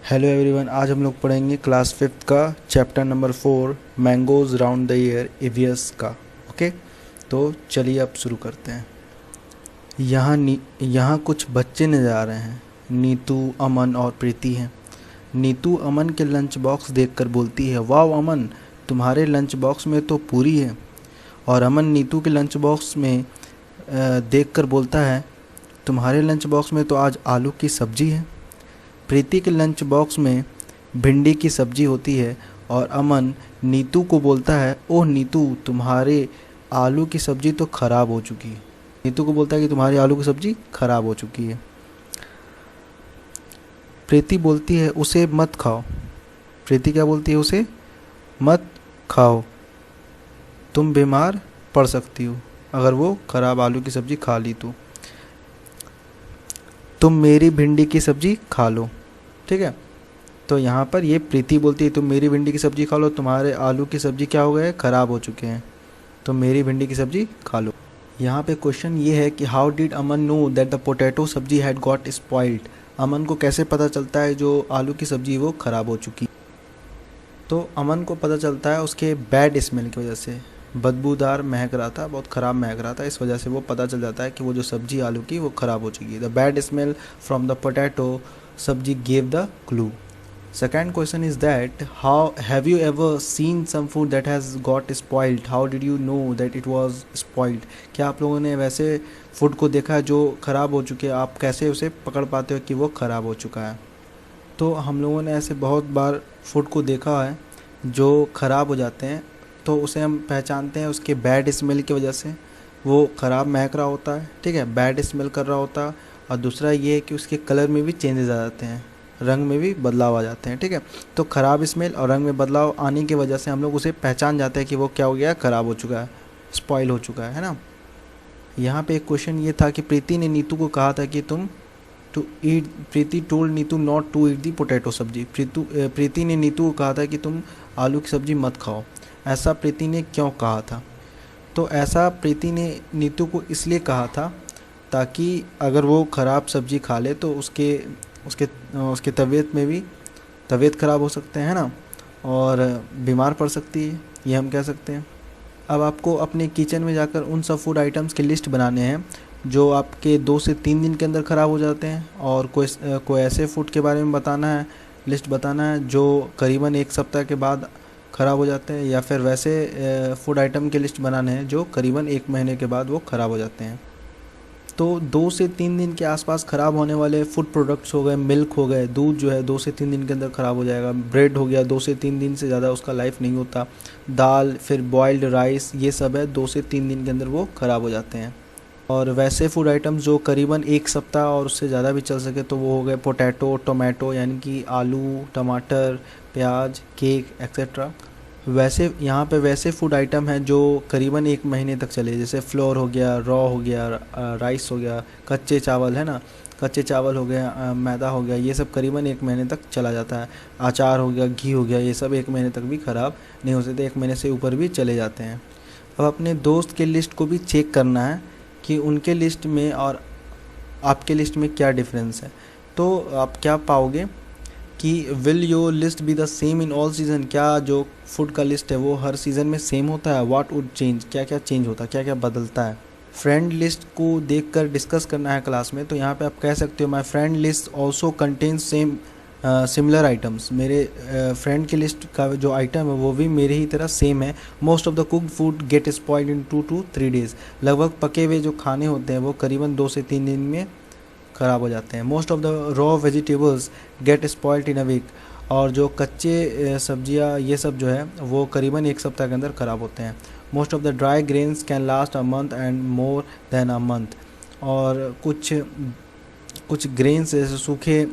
Hello everyone, आज हम लोग पढ़ेंगे क्लास 5th का chapter number 4 mangoes round the year EVS का। ओके, तो चलिए अब शुरू करते हैं। यहाँ कुछ बच्चे नज़र आ रहे हैं। नीतू, अमन और प्रीति हैं। नीतू अमन के लंच बॉक्स देखकर बोलती है, वाह अमन, तुम्हारे लंच बॉक्स में तो पूरी है। और अमन नीतू के लंच बॉक्स में देखकर बोलता है, तुम्हारे लंच बॉक्स में तो आज आलू की सब्ज़ी है। प्रीति के लंच बॉक्स में भिंडी की सब्ज़ी होती है और अमन नीतू को बोलता है, ओह नीतू, तुम्हारे आलू की सब्ज़ी तो ख़राब हो चुकी है। नीतू को बोलता है कि तुम्हारी आलू की सब्ज़ी ख़राब हो चुकी है। प्रीति बोलती है, उसे मत खाओ। प्रीति क्या बोलती है? उसे मत खाओ, तुम बीमार पड़ सकती हो अगर वो ख़राब आलू की सब्ज़ी खा ली तो। तुम मेरी भिंडी की सब्ज़ी खा लो। ठीक है, तो यहाँ पर ये प्रीति बोलती है, तुम मेरी भिंडी की सब्ज़ी खा लो, तुम्हारे आलू की सब्ज़ी क्या हो गए, ख़राब हो चुके हैं, तुम मेरी भिंडी की सब्ज़ी खा लो। यहाँ पे क्वेश्चन ये है कि how did Aman know that the potato सब्जी हैड गॉट स्पॉइल्ड। अमन को कैसे पता चलता है जो आलू की सब्ज़ी वो ख़राब हो चुकी। तो अमन को पता चलता है उसके बैड स्मेल की वजह से, बदबूदार महक रहा था, बहुत ख़राब महक रहा था, इस वजह से वो पता चल जाता है कि वो जो सब्ज़ी आलू की वो ख़राब हो चुकी है। The bad smell from the potato sabzi gave the clue. Second question is that how have you ever seen some food that has got spoiled, how did you know that it was spoiled. क्या आप लोगों ने वैसे food को देखा है जो ख़राब हो चुके, आप कैसे उसे पकड़ पाते हो कि वो ख़राब हो चुका है। तो हम लोगों ने ऐसे बहुत बार फूड को देखा है जो ख़राब हो जाते हैं, तो उसे हम पहचानते हैं उसके बैड स्मेल की वजह से। वो ख़राब महक रहा होता है, ठीक है, बैड स्मेल कर रहा होता है। और दूसरा ये है कि उसके कलर में भी चेंजेस आ जाते हैं, रंग में भी बदलाव आ जाते हैं। ठीक है, तो ख़राब स्मेल और रंग में बदलाव आने की वजह से हम लोग उसे पहचान जाते हैं कि वो क्या हो गया, ख़राब हो चुका है, स्पॉइल हो चुका है ना। यहाँ पे एक क्वेश्चन ये था कि प्रीति ने नीतू को कहा था कि तुम to eat, Preeti told Neetu not to eat the potato sabzi. Preeti ने नीतू को कहा था कि तुम आलू की सब्ज़ी मत खाओ। ऐसा प्रीति ने क्यों कहा था? तो ऐसा प्रीति ने नीतू को इसलिए कहा था ताकि अगर वो ख़राब सब्ज़ी खा ले तो उसके उसके उसके तबीयत ख़राब हो सकते हैं ना, और बीमार पड़ सकती है, ये हम कह सकते हैं। अब आपको अपने किचन में जाकर उन सब फूड आइटम्स के लिस्ट बनाने हैं जो आपके 2 से 3 दिन के अंदर ख़राब हो जाते हैं, और कोई ऐसे फूड के बारे में बताना है, लिस्ट बताना है जो करीबन 1 सप्ताह के बाद ख़राब हो जाते हैं, या फिर वैसे फूड आइटम के लिस्ट बनाने हैं जो करीबन 1 महीने के बाद वो ख़राब हो जाते हैं। तो 2 से 3 दिन के आसपास ख़राब होने वाले फूड प्रोडक्ट्स हो गए, मिल्क हो गए, दूध जो है 2 से 3 दिन के अंदर ख़राब हो जाएगा। ब्रेड हो गया, 2 से 3 दिन से ज़्यादा उसका लाइफ नहीं होता। दाल, फिर बॉइल्ड राइस, ये सब है 2 से 3 दिन के अंदर वो ख़राब हो जाते हैं। और वैसे फूड आइटम्स जो करीबन 1 सप्ताह और उससे ज़्यादा भी चल सके तो वो हो गए पोटैटो, टोमेटो यानी कि आलू, टमाटर, प्याज, केक एक्सेट्रा। वैसे यहाँ पे वैसे फूड आइटम हैं जो करीबन 1 महीने तक चले, जैसे फ्लोर हो गया, रॉ हो गया, राइस हो गया, कच्चे चावल है ना, कच्चे चावल हो गया, मैदा हो गया, ये सब करीबन 1 महीने तक चला जाता है। अचार हो गया, घी हो गया, ये सब 1 महीने तक भी ख़राब नहीं हो सकते, 1 महीने से ऊपर भी चले जाते हैं। अब अपने दोस्त के लिस्ट को भी चेक करना है कि उनके लिस्ट में और आपके लिस्ट में क्या डिफरेंस है। तो आप क्या पाओगे कि will your list be the same in all season, क्या जो फूड का लिस्ट है वो हर सीज़न में सेम होता है। व्हाट वुड चेंज, क्या क्या चेंज होता है, क्या क्या बदलता है। फ्रेंड लिस्ट को देखकर डिस्कस करना है क्लास में, तो यहाँ पे आप कह सकते हो my friend list also contains same similar items. मेरे फ्रेंड की लिस्ट का जो आइटम है वो भी मेरे ही तरह सेम है। Most of the cooked food gate spoiled in 2 to 3 days। लगभग पके हुए जो खाने होते हैं वो करीबन 2 से 3 दिन में ख़राब हो जाते हैं। Most of the raw vegetables get spoiled in a week. और जो कच्चे सब्जियां ये सब जो है वो करीबन 1 सप्ताह के अंदर ख़राब होते हैं। Most of the dry grains can last a month and more than a month. और कुछ ग्रेन्स जैसे सूखे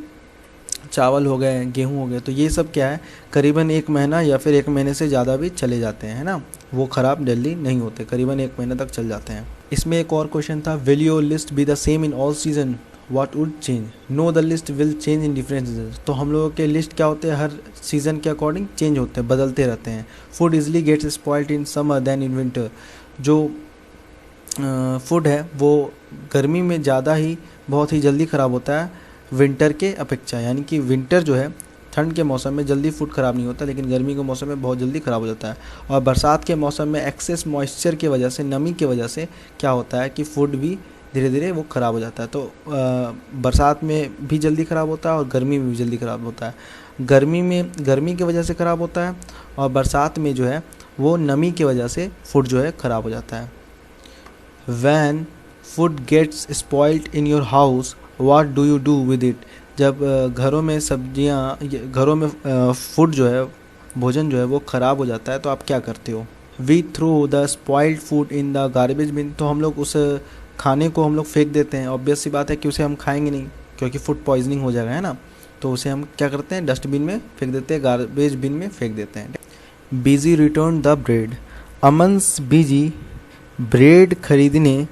चावल हो गए, गेहूं हो गए, तो ये सब क्या है, करीबन 1 महीना या फिर 1 महीने से ज़्यादा भी चले जाते हैं, है ना, वो ख़राब जल्दी नहीं होते, करीबन 1 महीने तक चल जाते हैं। इसमें एक और क्वेश्चन था, will your list be the same in all season, what would change. No the list will change in different season. तो हम लोगों के लिस्ट क्या होते हैं, हर सीज़न के अकॉर्डिंग चेंज होते हैं, बदलते रहते हैं। Food easily gets spoiled in summer than in winter. जो फूड है वो गर्मी में ज़्यादा ही बहुत ही जल्दी ख़राब होता है विंटर के अपेक्षा, यानी कि विंटर जो है ठंड के मौसम में जल्दी फूड ख़राब नहीं होता, लेकिन गर्मी के मौसम में बहुत जल्दी ख़राब हो जाता है। और बरसात के मौसम में एक्सेस मॉइस्चर की वजह से, नमी की वजह से क्या होता है कि फूड भी धीरे धीरे वो ख़राब हो जाता है। तो बरसात में भी जल्दी ख़राब होता है और गर्मी में भी जल्दी ख़राब होता है। गर्मी में गर्मी की वजह से ख़राब होता है, और बरसात में जो है वो नमी की वजह से फूड जो है ख़राब हो जाता है। When food gets spoiled in your house, what do you do with it? जब घरों में सब्जियां, घरों में फूड जो है, भोजन जो है वो ख़राब हो जाता है, तो आप क्या करते हो? We throw the spoiled food in the garbage bin. तो हम लोग उस खाने को हम लोग फेंक देते हैं। ऑब्वियस सी बात है कि उसे हम खाएंगे नहीं, क्योंकि फूड पॉइजनिंग हो जाएगा, है ना। तो उसे हम क्या करते हैं? डस्टबिन में फेंक देते हैं, गार्बेज बिन में फेंक देते हैं। Biji return the bread. Aman's Biji bread खरीदने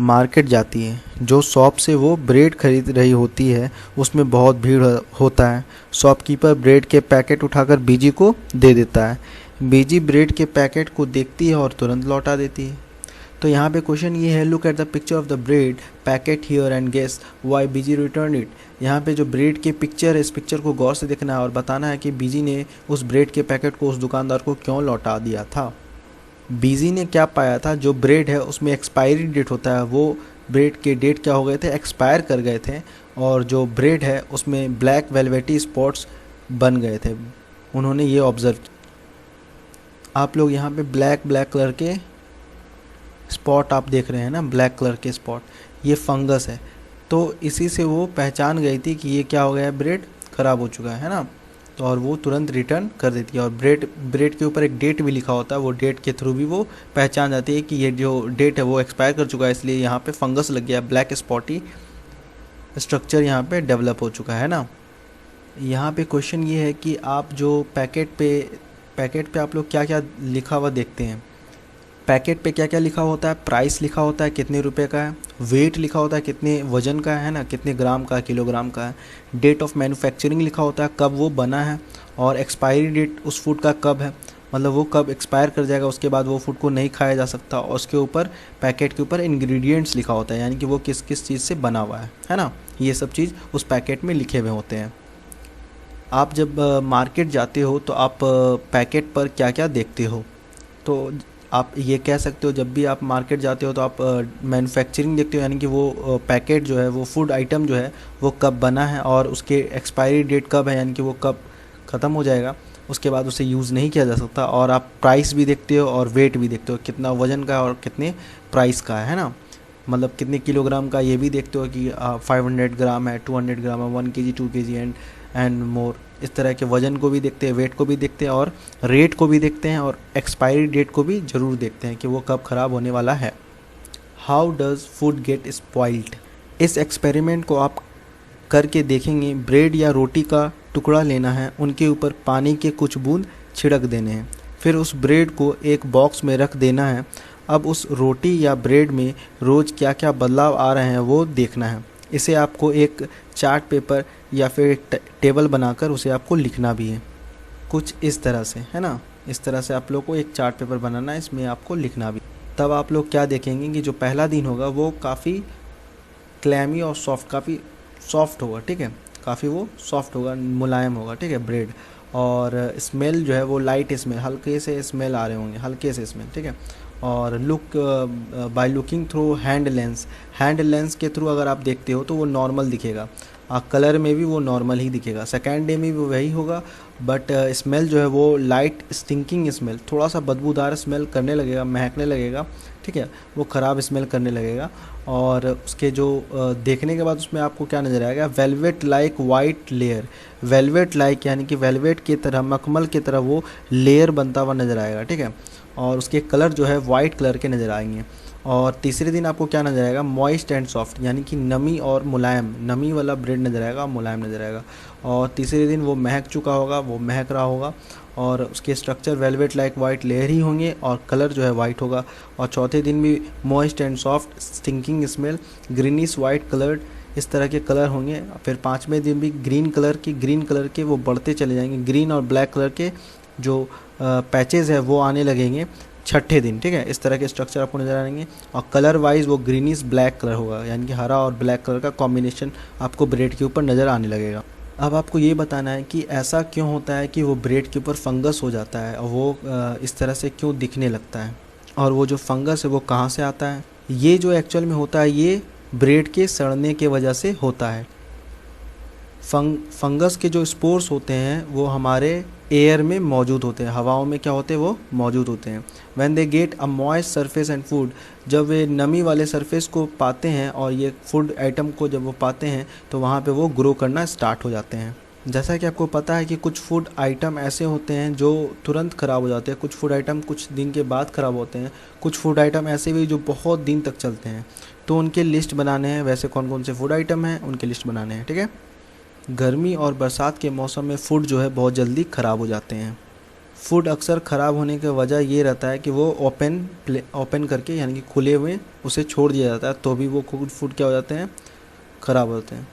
मार्केट जाती है। जो शॉप से वो ब्रेड खरीद रही होती है उसमें बहुत भीड़ होता है। शॉपकीपर ब्रेड के पैकेट उठाकर बीजी को दे देता है। बीजी ब्रेड के पैकेट को देखती है और तुरंत लौटा देती है। तो यहाँ पे क्वेश्चन ये है, look at the picture of the bread packet here and guess why BG return it. यहाँ पे जो ब्रेड की पिक्चर है, इस पिक्चर को गौर से देखना है और बताना है कि बीजी ने उस ब्रेड के पैकेट को उस दुकानदार को क्यों लौटा दिया था। बीजी ने क्या पाया था? जो ब्रेड है उसमें एक्सपायरी डेट होता है, वो ब्रेड के डेट क्या हो गए थे? एक्सपायर कर गए थे। और जो ब्रेड है उसमें ब्लैक वेलवेटी स्पॉट्स बन गए थे। उन्होंने ये ऑब्ज़र्व, आप लोग यहाँ पे ब्लैक कलर के स्पॉट आप देख रहे हैं ना, ब्लैक कलर के स्पॉट, ये फंगस है। तो इसी से वो पहचान गई थी कि ये क्या हो गया है, ब्रेड ख़राब हो चुका है ना। तो और वो तुरंत रिटर्न कर देती है। और ब्रेड के ऊपर एक डेट भी लिखा होता है, वो डेट के थ्रू भी वो पहचान जाती है कि ये जो डेट है वो एक्सपायर कर चुका है, इसलिए यहाँ पे फंगस लग गया, ब्लैक स्पॉटी स्ट्रक्चर यहाँ पे डेवलप हो चुका है ना। यहाँ पे क्वेश्चन ये है कि आप जो पैकेट पे आप लोग क्या क्या लिखा हुआ देखते हैं? पैकेट पे क्या क्या लिखा होता है? प्राइस लिखा होता है कितने रुपए का है, वेट लिखा होता है कितने वजन का है ना, कितने ग्राम का, किलोग्राम का है, डेट ऑफ मैन्युफैक्चरिंग लिखा होता है कब वो बना है, और एक्सपायरी डेट उस फूड का कब है, मतलब वो कब एक्सपायर कर जाएगा, उसके बाद वो फूड को नहीं खाया जा सकता। और उसके ऊपर पैकेट के ऊपर इंग्रेडिएंट्स लिखा होता है, यानी कि वो किस किस चीज़ से बना हुआ है ना। ये सब चीज़ उस पैकेट में लिखे हुए होते हैं। आप जब मार्केट जाते हो तो आप पैकेट पर क्या क्या देखते हो? तो आप ये कह सकते हो, जब भी आप मार्केट जाते हो तो आप मैन्युफैक्चरिंग देखते हो, यानी कि वो पैकेट जो है, वो फूड आइटम जो है वो कब बना है और उसके एक्सपायरी डेट कब है, यानी कि वो कब ख़त्म हो जाएगा, उसके बाद उसे यूज़ नहीं किया जा सकता। और आप प्राइस भी देखते हो और वेट भी देखते हो, कितना वज़न का और कितने प्राइस का है ना, मतलब कितने किलोग्राम का, ये भी देखते हो कि 500 ग्राम है, 200 ग्राम है, 1 kg 2 kg एंड मोर। इस तरह के वज़न को भी देखते हैं, वेट को भी देखते हैं, और रेट को भी देखते हैं, और एक्सपायरी डेट को भी ज़रूर देखते हैं कि वो कब ख़राब होने वाला है। How does food gate spoiled? इस एक्सपेरिमेंट को आप करके देखेंगे। ब्रेड या रोटी का टुकड़ा लेना है, उनके ऊपर पानी के कुछ बूंद छिड़क देने हैं, फिर उस ब्रेड को एक बॉक्स में रख देना है। अब उस रोटी या ब्रेड में रोज़ क्या क्या बदलाव आ रहे हैं वो देखना है। इसे आपको एक चार्ट पेपर या फिर एक टेबल बनाकर उसे आपको लिखना भी है, कुछ इस तरह से, है ना। इस तरह से आप लोग को एक चार्ट पेपर बनाना है, इसमें आपको लिखना भी। तब आप लोग क्या देखेंगे कि जो पहला दिन होगा वो काफ़ी क्लैमी और काफ़ी सॉफ्ट होगा, ठीक है, काफ़ी वो सॉफ्ट होगा, मुलायम होगा, ठीक है, ब्रेड। और स्मेल जो है वो लाइट स्मेल, हल्के से स्मेल आ रहे होंगे, हल्के से स्मेल, ठीक है। और look by looking through hand lens के थ्रू अगर आप देखते हो तो वो नॉर्मल दिखेगा, कलर में भी वो नॉर्मल ही दिखेगा। सेकेंड डे में भी वही होगा, बट स्मेल जो है वो लाइट स्टिंकिंग स्मेल, थोड़ा सा बदबूदार स्मेल करने लगेगा, महकने लगेगा, ठीक है, वो ख़राब स्मेल करने लगेगा। और उसके जो देखने के बाद उसमें आपको क्या नज़र आएगा? Velvet like white layer, velvet like यानी कि वेलवेट की तरह, मखमल की तरह वो लेयर बनता हुआ नज़र आएगा, ठीक है। और उसके कलर जो है वाइट कलर के नज़र आएंगे। और तीसरे दिन आपको क्या नज़र आएगा? मॉइस्ट एंड सॉफ्ट, यानी कि नमी और मुलायम, नमी वाला ब्रेड नज़र आएगा, मुलायम नज़र आएगा। और तीसरे दिन वो महक चुका होगा, वो महक रहा होगा, और उसके structure velvet like white layer ही होंगे और कलर जो है वाइट होगा। और चौथे दिन भी moist and soft, stinking smell, greenish white coloured, इस तरह के कलर होंगे। फिर पाँचवें दिन भी ग्रीन कलर के वो बढ़ते चले जाएंगे, ग्रीन और ब्लैक कलर के जो पैचेज़ है वो आने लगेंगे छठे दिन, ठीक है। इस तरह के स्ट्रक्चर आपको नज़र आएंगे। और कलर वाइज वो ग्रीनिश ब्लैक कलर होगा, यानी कि हरा और ब्लैक कलर का कॉम्बिनेशन आपको ब्रेड के ऊपर नज़र आने लगेगा। अब आपको ये बताना है कि ऐसा क्यों होता है कि वो ब्रेड के ऊपर फंगस हो जाता है और वो इस तरह से क्यों दिखने लगता है, और वो जो फंगस है वो कहाँ से आता है। ये जो एक्चुअल में होता है ये ब्रेड के सड़ने के वजह से होता है। फंगस के जो स्पोर्स होते हैं वो हमारे एयर में मौजूद होते हैं, हवाओं में क्या होते हैं वो मौजूद होते हैं। When they get a moist surface and food, जब वे नमी वाले सरफेस को पाते हैं और ये फूड आइटम को जब वो पाते हैं तो वहाँ पे वो ग्रो करना स्टार्ट हो जाते हैं। जैसा कि आपको पता है कि कुछ फूड आइटम ऐसे होते हैं जो तुरंत ख़राब हो जाते हैं, कुछ फूड आइटम कुछ दिन के बाद ख़राब होते हैं, कुछ फूड आइटम ऐसे भी जो बहुत दिन तक चलते हैं। तो उनके लिस्ट बनाने हैं, वैसे कौन कौन से फूड आइटम हैं उनके लिस्ट बनाने हैं, ठीक है। गर्मी और बरसात के मौसम में फूड जो है बहुत जल्दी ख़राब हो जाते हैं। फूड अक्सर ख़राब होने की वजह ये रहता है कि वो ओपन करके यानी कि खुले हुए उसे छोड़ दिया जाता है, तो भी वो फूड क्या हो जाते हैं, ख़राब हो जाते हैं।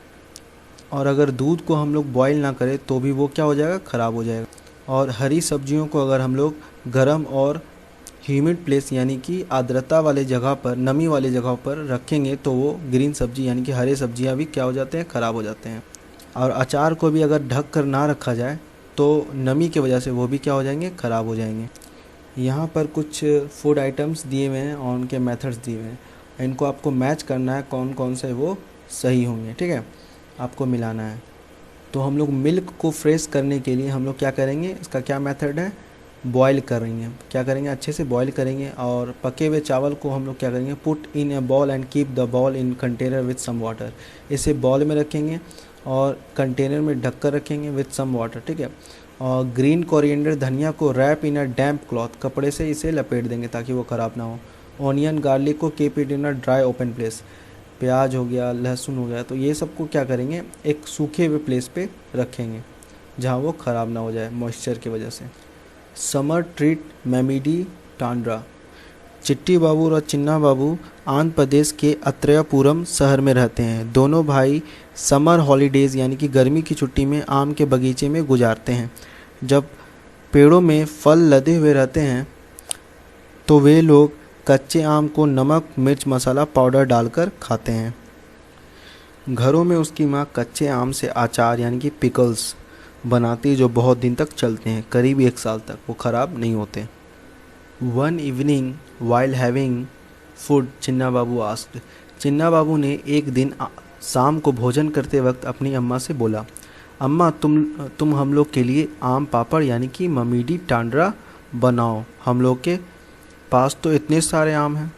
और अगर दूध को हम लोग बॉईल ना करें तो भी वो क्या हो जाएगा, ख़राब हो जाएगा। और हरी सब्जियों को अगर हम लोग गर्म और ह्यूमिड प्लेस यानी कि आर्द्रता वाले जगह पर, नमी वाले जगह पर रखेंगे तो वो ग्रीन सब्जी यानी कि हरे सब्जियां भी क्या हो जाते हैं, ख़राब हो जाते हैं। और अचार को भी अगर ढक कर ना रखा जाए तो नमी की वजह से वो भी क्या हो जाएंगे, ख़राब हो जाएंगे। यहाँ पर कुछ फूड आइटम्स दिए हुए हैं और उनके मेथड्स दिए हुए हैं, इनको आपको मैच करना है कौन कौन से वो सही होंगे, ठीक है, आपको मिलाना है। तो हम लोग मिल्क को फ्रेश करने के लिए हम लोग क्या करेंगे, इसका क्या मेथड है, बॉईल करेंगे, क्या करेंगे, अच्छे से बॉईल करेंगे। और पके हुए चावल को हम लोग क्या करेंगे, put in a ball and keep the ball in container with some water, इसे बॉल में रखेंगे और कंटेनर में ढक कर रखेंगे विथ सम वाटर, ठीक है। और ग्रीन कोरिएंडर धनिया को rap in a damp cloth, कपड़े से इसे लपेट देंगे ताकि वो ख़राब ना हो। ऑनियन गार्लिक को keep it in a dry open place, प्याज हो गया, लहसुन हो गया, तो ये सब को क्या करेंगे, एक सूखे हुए प्लेस पे रखेंगे जहाँ वो ख़राब ना हो जाए मॉइस्चर की वजह से। समर ट्रीट मेमिडी टांड्रा, चिट्टी बाबू और चिन्ना बाबू आंध्र प्रदेश के अत्रयपुरम शहर में रहते हैं। दोनों भाई समर हॉलीडेज़ यानी कि गर्मी की छुट्टी में आम के बगीचे में गुजारते हैं। जब पेड़ों में फल लदे हुए रहते हैं तो वे लोग कच्चे आम को नमक मिर्च मसाला पाउडर डालकर खाते हैं। घरों में उसकी माँ कच्चे आम से अचार यानी कि पिकल्स बनाती है जो बहुत दिन तक चलते हैं, करीब 1 साल तक वो ख़राब नहीं होते। One evening while having food Chinna Babu asked, Chinna Babu ने एक दिन शाम को भोजन करते वक्त अपनी अम्मा से बोला, अम्मा तुम हम लोग के लिए आम पापड़ यानी कि ममीडी टांड्रा बनाओ, हम लोग के पास तो इतने सारे आम हैं।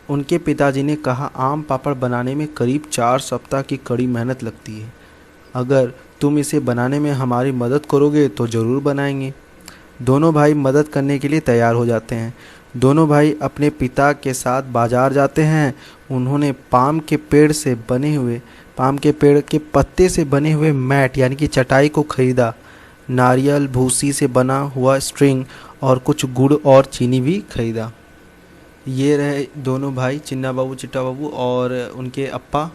उनके पिताजी ने कहा, आम पापड़ बनाने में करीब 4 सप्ताह की कड़ी मेहनत लगती है, अगर तुम इसे बनाने में हमारी मदद करोगे तो ज़रूर बनाएंगे। दोनों भाई मदद करने के लिए तैयार हो जाते हैं। दोनों भाई अपने पिता के साथ बाजार जाते हैं। उन्होंने पाम के पेड़ के पत्ते से बने हुए मैट यानी कि चटाई को खरीदा, नारियल भूसी से बना हुआ स्ट्रिंग और कुछ गुड़ और चीनी भी खरीदा। ये रहे दोनों भाई, चिन्ना बाबू चिट्टा बाबू और उनके अप्पा,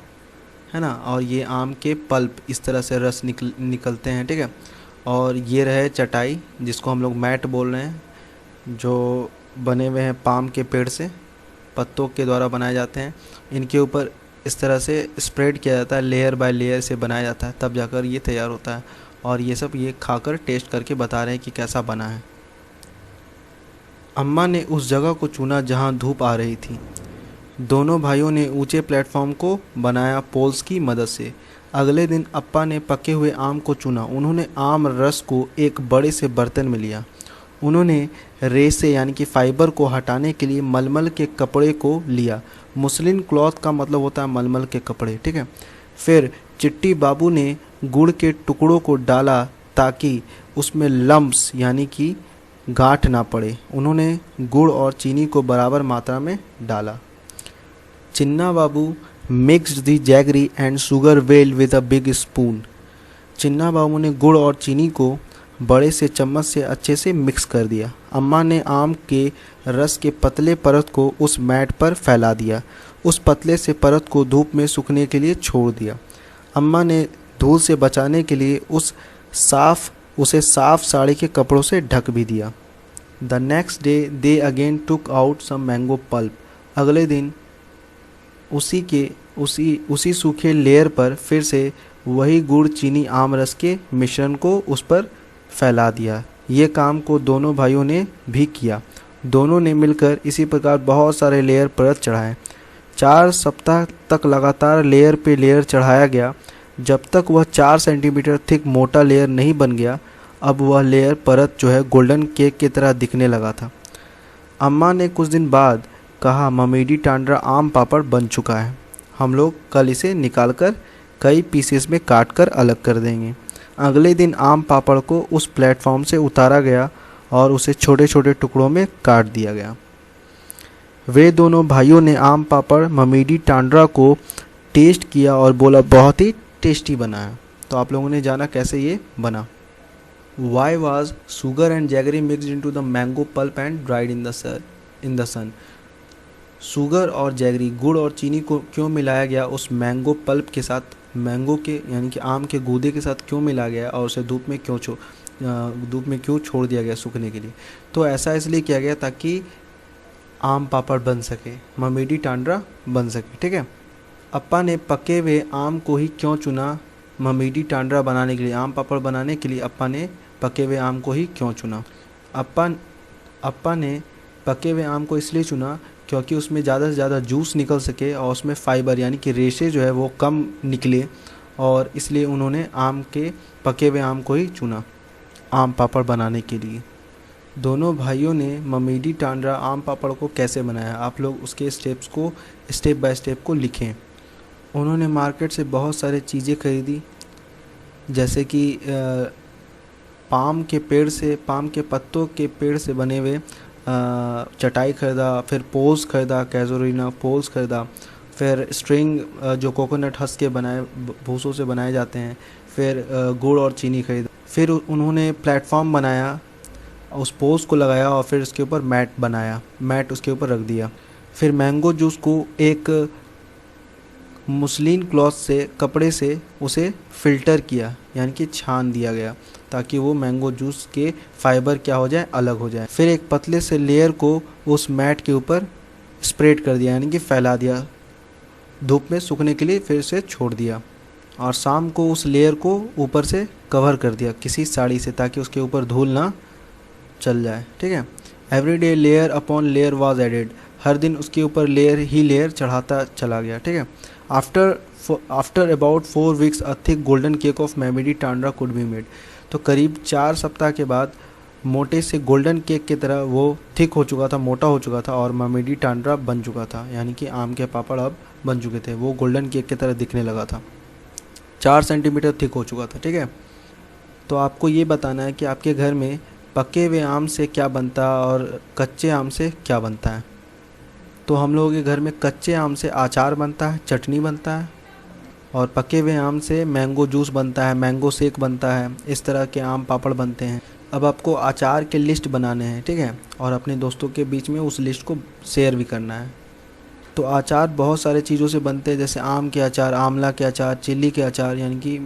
है ना। और ये आम के पल्प इस तरह से रस निकलते हैं, ठीक है। और ये रहे चटाई जिसको हम लोग मैट बोल रहे हैं, जो बने हुए हैं पाम के पेड़ से, पत्तों के द्वारा बनाए जाते हैं। इनके ऊपर इस तरह से स्प्रेड किया जाता है, लेयर बाय लेयर से बनाया जाता है, तब जाकर ये तैयार होता है। और ये सब ये खाकर टेस्ट करके बता रहे हैं कि कैसा बना है। अम्मा ने उस जगह को चुना जहाँ धूप आ रही थी। दोनों भाइयों ने ऊंचे प्लेटफॉर्म को बनाया पोल्स की मदद से। अगले दिन अप्पा ने पके हुए आम को चुना। उन्होंने आम रस को एक बड़े से बर्तन में लिया। उन्होंने रेसे यानी कि फाइबर को हटाने के लिए मलमल के कपड़े को लिया। मुस्लिन क्लॉथ का मतलब होता है मलमल के कपड़े, ठीक है। फिर चिट्टी बाबू ने गुड़ के टुकड़ों को डाला ताकि उसमें लम्प्स यानी कि गांठ ना पड़े। उन्होंने गुड़ और चीनी को बराबर मात्रा में डाला। Chinna Babu mixed the jaggery and sugar well with a big spoon. Chinna Babu ने गुड़ और चीनी को बड़े से चम्मच से अच्छे से मिक्स कर दिया। अम्मा ने आम के रस के पतले परत को उस मैट पर फैला दिया। उस पतले से परत को धूप में सूखने के लिए छोड़ दिया। अम्मा ने धूल से बचाने के लिए उसे साफ साड़ी के कपड़ों से ढक भी दिया। The next day they again took out some mango pulp. अगले दिन उसी सूखे लेयर पर फिर से वही गुड़ चीनी आम रस के मिश्रण को उस पर फैला दिया। ये काम को दोनों भाइयों ने भी किया। दोनों ने मिलकर इसी प्रकार बहुत सारे लेयर परत चढ़ाए। 4 सप्ताह तक लगातार लेयर पे लेयर चढ़ाया गया। जब तक वह 4 सेंटीमीटर थिक मोटा लेयर नहीं बन गया, अब वह लेयर परत जो है गोल्डन केक की तरह दिखने लगा था। अम्मा ने कुछ दिन बाद कहा, ममीडी टांडरा आम पापड़ बन चुका है। हम लोग कल इसे निकालकर कई पीसेस में काट कर अलग कर देंगे। अगले दिन आम पापड़ को उस प्लेटफॉर्म से उतारा गया और उसे छोटे छोटे टुकड़ों में काट दिया गया। वे दोनों भाइयों ने आम पापड़ ममीडी टांडरा को टेस्ट किया और बोला, बहुत ही टेस्टी बना है। तो आप लोगों ने जाना कैसे ये बना। Why was sugar and jaggery mixed into the mango pulp and dried in the sun? Sugar और जैगरी, गुड़ और चीनी को क्यों मिलाया गया उस मैंगो पल्प के साथ, मैंगो के यानी कि आम के गूदे के साथ क्यों मिलाया गया और उसे धूप में क्यों छोड़ दिया गया सूखने के लिए। तो ऐसा इसलिए किया गया ताकि आम पापड़ बन सके, ममीडी टांडरा बन सके। ठीक है। अप्पा ने पके हुए आम को ही क्यों चुना ममीडी टांडरा बनाने के लिए, आम पापड़ बनाने के लिए अप्पा ने पके हुए आम को ही क्यों चुना। अप्पा ने पके हुए आम को इसलिए चुना क्योंकि उसमें ज़्यादा से ज़्यादा जूस निकल सके और उसमें फाइबर यानी कि रेशे जो है वो कम निकले, और इसलिए उन्होंने पके हुए आम को ही चुना आम पापड़ बनाने के लिए। दोनों भाइयों ने ममीडी टांडरा आम पापड़ को कैसे बनाया, आप लोग उसके स्टेप बाय स्टेप को लिखें। उन्होंने मार्केट से बहुत सारी चीज़ें खरीदी, जैसे कि पाम के पत्तों के पेड़ से बने हुए चटाई खरीदा, फिर पोल्स खरीदा, कैजुरीना पोल्स खरीदा, फिर स्ट्रिंग जो कोकोनट हस्क के भूसों से बनाए जाते हैं, फिर गुड़ और चीनी खरीदा। फिर उन्होंने प्लेटफॉर्म बनाया, उस पोल्स को लगाया और फिर उसके ऊपर मैट उसके ऊपर रख दिया। फिर मैंगो जूस को एक मुस्लिन क्लॉथ से, कपड़े से उसे फ़िल्टर किया यानी कि छान दिया गया ताकि वो मैंगो जूस के फाइबर क्या हो जाए, अलग हो जाए। फिर एक पतले से लेयर को उस मैट के ऊपर स्प्रेड कर दिया यानी कि फैला दिया, धूप में सूखने के लिए फिर से छोड़ दिया, और शाम को उस लेयर को ऊपर से कवर कर दिया किसी साड़ी से ताकि उसके ऊपर धूल ना चल जाए। ठीक है। Every day layer upon layer was added, हर दिन उसके ऊपर लेयर चढ़ाता चला गया। ठीक है। After about 4 weeks a thick golden cake of mamidi tandra could be made. तो करीब 4 सप्ताह के बाद मोटे से गोल्डन केक की तरह वो थिक हो चुका था, मोटा हो चुका था, और ममीडी टांडरा बन चुका था यानी कि आम के पापड़ अब बन चुके थे, वो गोल्डन केक की तरह दिखने लगा था, 4 सेंटीमीटर थिक हो चुका था। ठीक है। तो आपको ये बताना है कि आपके घर में पके हुए आम से क्या बनता है और कच्चे आम से क्या बनता है। तो हम लोगों के घर में कच्चे आम से अचार बनता है, चटनी बनता है, और पके हुए आम से मैंगो जूस बनता है, मैंगो शेक बनता है, इस तरह के आम पापड़ बनते हैं। अब आपको अचार के लिस्ट बनाने हैं। ठीक है। और अपने दोस्तों के बीच में उस लिस्ट को शेयर भी करना है। तो अचार बहुत सारे चीज़ों से बनते हैं, जैसे आम के अचार, आंवला के अचार, चिल्ली के अचार यानी कि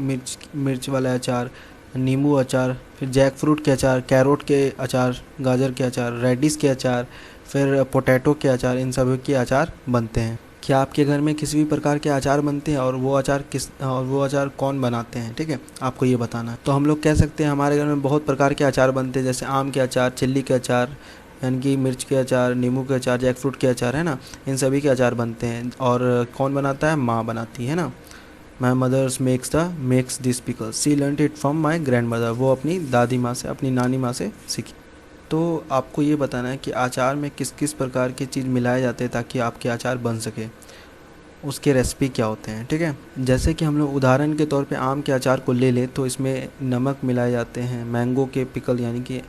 मिर्च वाला अचार, नींबू अचार, फिर जैक फ्रूट के अचार, कैरोट के अचार, गाजर के अचार, रेडिश के अचार, फिर पोटैटो के अचार, इन सभी के अचार बनते हैं। क्या आपके घर में किसी भी प्रकार के अचार बनते हैं और वो अचार कौन बनाते हैं, ठीक है, आपको ये बताना है। तो हम लोग कह सकते हैं हमारे घर में बहुत प्रकार के अचार बनते हैं, जैसे आम के अचार, चिल्ली के अचार यानी कि मिर्च के अचार, नींबू के अचार, जैक फ्रूट के अचार, है ना, इन सभी के अचार बनते हैं। और कौन बनाता है? माँ बनाती है ना। My mothers makes this pickle, she learned it from my grandmother, वो अपनी दादी माँ से, अपनी नानी माँ से सीखी। तो आपको ये बताना है कि अचार में किस किस प्रकार की चीज़ मिलाए जाते हैं ताकि आपके अचार बन सके, उसके रेसिपी क्या होते हैं, ठीक है। जैसे कि हम लोग उदाहरण के तौर पे आम के अचार को ले लें तो इसमें नमक मिलाए जाते हैं, मैंगो के पिकल यानी कि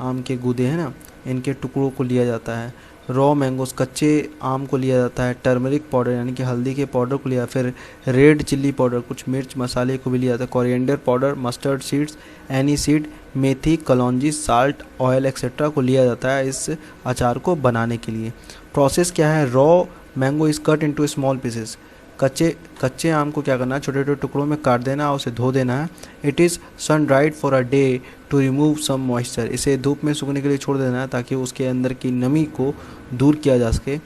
आम के गूदे हैं ना, इनके टुकड़ों को लिया जाता है, रॉ मैंगोस कच्चे आम को लिया जाता है, टर्मरिक पाउडर यानी कि हल्दी के पाउडर को लिया, फिर रेड चिल्ली पाउडर, कुछ मिर्च मसाले को भी लिया जाता है, coriander powder, mustard seeds, aniseed, methi, kalonji, salt, oil etcetera को लिया जाता है इस अचार को बनाने के लिए। प्रोसेस क्या है? Raw mango is cut into small pieces, कच्चे आम को क्या करना है, छोटे छोटे टुकड़ों में काट देना और उसे धो देना है। It is sun dried for a day to remove some moisture, इसे धूप में सूखने के लिए छोड़ देना है ताकि उसके अंदर की नमी को दूर किया जा सके।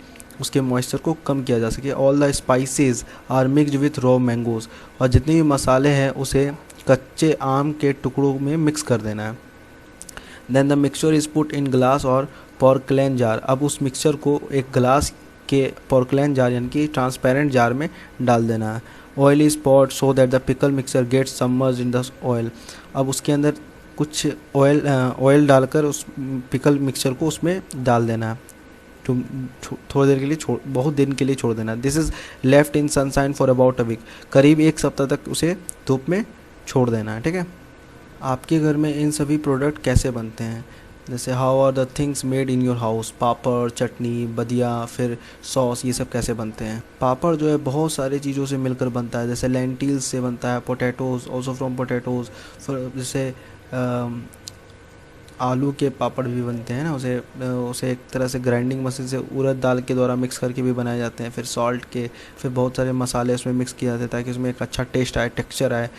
उसके मॉइस्चर को कम किया जा सके। All the spices are mixed with raw mangoes, और जितने भी मसाले हैं उसे कच्चे आम के टुकड़ों में मिक्स कर देना है। Then the mixture is put in glass और पोर्कलैन जार, अब उस मिक्सचर को एक ग्लास के पोर्कलैन जार यानी कि ट्रांसपेरेंट जार में डाल देना है। Oil is put so that the pickle mixture gets submerged in the oil, अब उसके अंदर कुछ ऑयल डालकर उस पिकल मिक्सचर को उसमें डाल देना है। थोड़ी देर के लिए बहुत दिन के लिए छोड़ देना। This is left in sunshine for about a week, करीब एक सप्ताह तक उसे धूप में छोड़ देना है। ठीक है, आपके घर में इन सभी प्रोडक्ट कैसे बनते हैं, जैसे how are the things made in your house, papad, chutney, badiya, फिर सॉस, ये सब कैसे बनते हैं। पापड़ जो है बहुत सारी चीज़ों से मिलकर बनता है, जैसे लेंटिल्स से बनता है, पोटैटोज़ ऑल्सो फ्रॉम पोटैटोज़, फिर जैसे आलू के पापड़ भी बनते हैं ना, उसे एक तरह से ग्राइंडिंग मशीन से उड़द दाल के द्वारा मिक्स करके भी बनाए जाते हैं। फिर सॉल्ट के, फिर बहुत सारे मसाले उसमें मिक्स किए जाते हैं ताकि उसमें एक अच्छा टेस्ट आए, टेक्सचर आए,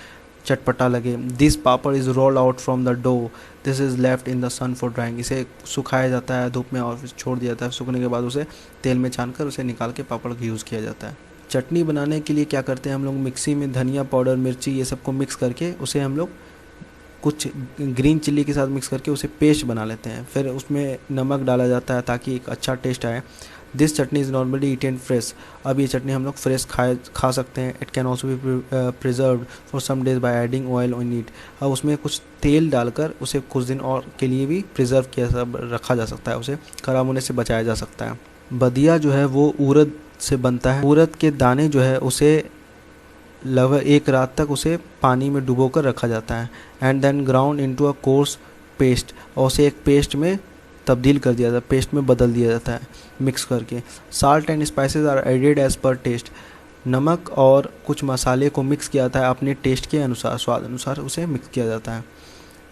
चटपटा लगे। This papad is roll out from the dough, this is left in the sun for drying, इसे सुखाया जाता है धूप में और फिर छोड़ दिया जाता है। सूखने के बाद उसे तेल में छानकर उसे निकाल के पापड़ का यूज़ किया जाता है। चटनी बनाने के लिए क्या करते हैं हम लोग, मिक्सी में धनिया पाउडर, मिर्ची, ये सब को मिक्स करके उसे हम लोग कुछ ग्रीन चिल्ली के साथ मिक्स करके उसे पेस्ट बना लेते हैं। फिर उसमें नमक डाला जाता है ताकि एक अच्छा टेस्ट आए। This chutney is normally eaten fresh, अब ये चटनी हम लोग फ्रेश खा सकते हैं। It can also be preserved for some days by adding oil on it, अब उसमें कुछ तेल डालकर उसे कुछ दिन और के लिए भी प्रिजर्व किया रखा जा सकता है, उसे खराब होने से बचाया जा सकता है। बदिया जो है वो उड़द से बनता है। उड़द के दाने जो है उसे लगभग एक रात तक उसे पानी में डुबो कर रखा जाता है and then ground into a coarse paste, और उसे एक पेस्ट में तब्दील कर दिया जाता है, पेस्ट में बदल दिया जाता है मिक्स करके। Salt and spices are added as per taste, नमक और कुछ मसाले को मिक्स किया जाता है अपने टेस्ट के अनुसार, स्वाद अनुसार उसे मिक्स किया जाता है।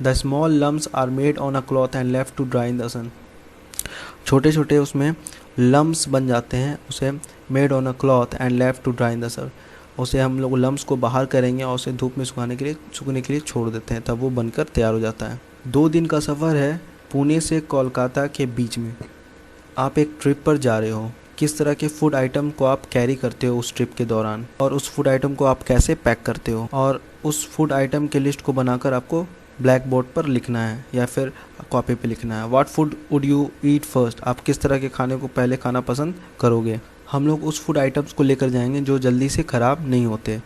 The small lumps are made on a cloth and left to dry in the sun, छोटे छोटे उसमें लम्स बन जाते हैं, उसे made on a cloth and left to dry in the sun, उसे हम लोग लम्स को बाहर करेंगे और उसे धूप में सूखने के लिए छोड़ देते हैं, तब वो बनकर तैयार हो जाता है। 2 दिन का सफ़र है पुणे से कोलकाता के बीच में, आप एक ट्रिप पर जा रहे हो, किस तरह के फूड आइटम को आप कैरी करते हो उस ट्रिप के दौरान, और उस फूड आइटम को आप कैसे पैक करते हो, और उस फूड आइटम के लिस्ट को बनाकर आपको ब्लैक बोर्ड पर लिखना है या फिर कॉपी पे लिखना है। What food would you eat first, आप किस तरह के खाने को पहले खाना पसंद करोगे। हम लोग उस फूड आइटम्स को लेकर जाएंगे जो जल्दी से ख़राब नहीं होते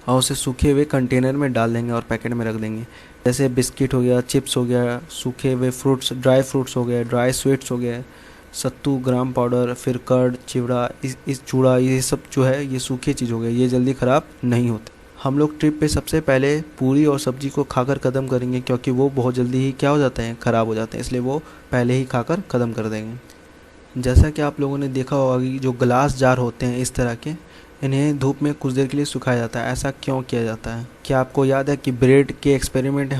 और उसे सूखे हुए कंटेनर में डाल देंगे और पैकेट में रख देंगे, जैसे बिस्किट हो गया, चिप्स हो गया, सूखे हुए फ्रूट्स, ड्राई फ्रूट्स हो गए, ड्राई स्वीट्स हो गए, सत्तू, ग्राम पाउडर, फिर कर्ड, चिवड़ा, इस चूड़ा, ये सब जो है ये सूखी चीज़ हो गई, ये जल्दी ख़राब नहीं होते। हम लोग ट्रिप पे सबसे पहले पूरी और सब्ज़ी को खाकर ख़त्म करेंगे क्योंकि वो बहुत जल्दी ही क्या हो जाते हैं, ख़राब हो जाते हैं, इसलिए वो पहले ही खाकर ख़त्म कर देंगे। जैसा कि आप लोगों ने देखा होगा कि जो ग्लास जार होते हैं इस तरह के, इन्हें धूप में कुछ देर के लिए सुखाया जाता है। ऐसा क्यों किया जाता है? क्या आपको याद है कि ब्रेड के एक्सपेरिमेंट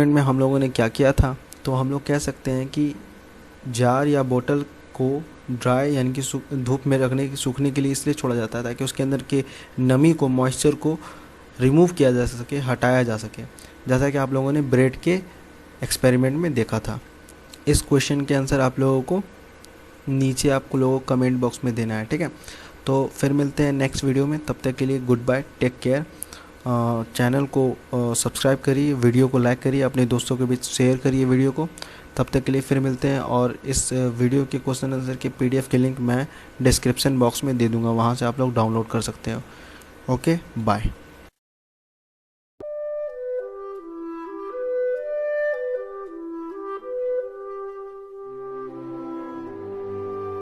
में हम लोगों ने क्या किया था? तो हम लोग कह सकते हैं कि जार या बोतल को ड्राई यानी कि धूप में सूखने के लिए इसलिए छोड़ा जाता है ताकि उसके अंदर के नमी को, मॉइस्चर को रिमूव किया जा सके, हटाया जा सके, जैसा कि आप लोगों ने ब्रेड के एक्सपेरिमेंट में देखा था। इस क्वेश्चन के आंसर आप लोगों को नीचे आपको लोगों को कमेंट बॉक्स में देना है, ठीक है। तो फिर मिलते हैं नेक्स्ट वीडियो में, तब तक के लिए good bye, take care. Channel को सब्सक्राइब करिए, वीडियो को लाइक करिए, अपने दोस्तों के बीच शेयर करिए वीडियो को। तब तक के लिए फिर मिलते हैं, और इस वीडियो के क्वेश्चन आंसर के PDF के लिंक मैं डिस्क्रिप्शन बॉक्स में दे दूँगा, वहाँ से आप लोग डाउनलोड कर सकते हो। Okay, bye.